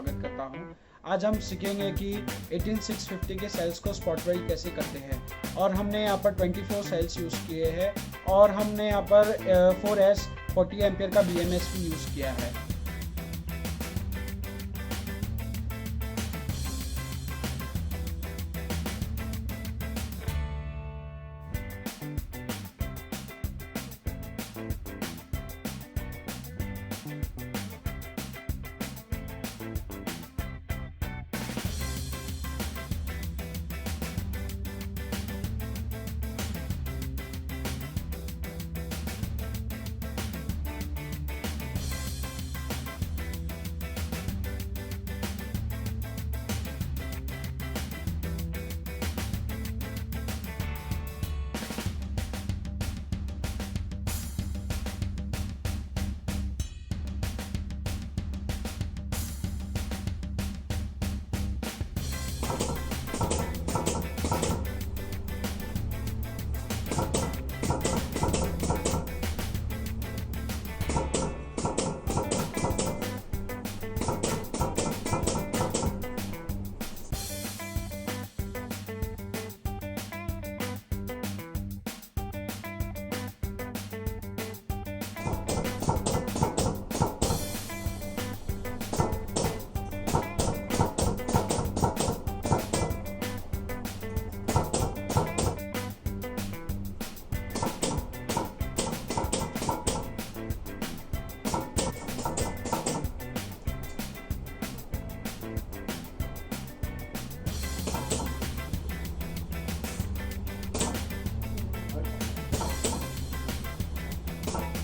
स्वागत करता हूं। आज हम सीखेंगे कि 18650 के सेल्स को स्पॉट वेल्ड कैसे करते हैं। और हमने यहाँ पर 24 सेल्स यूज़ किए हैं और हमने यहाँ पर 4S 40 एम्पियर का BMS भी यूज़ किया है।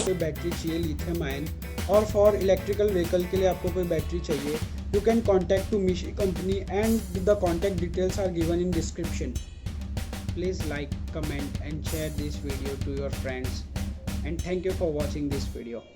कोई बैटरी चाहिए लिथियम आयन, और फॉर इलेक्ट्रिकल व्हीकल के लिए आपको कोई बैटरी चाहिए, you can contact to Meshi company and the contact details are given in description. Please like, comment and share this video to your friends, and thank you for watching this video.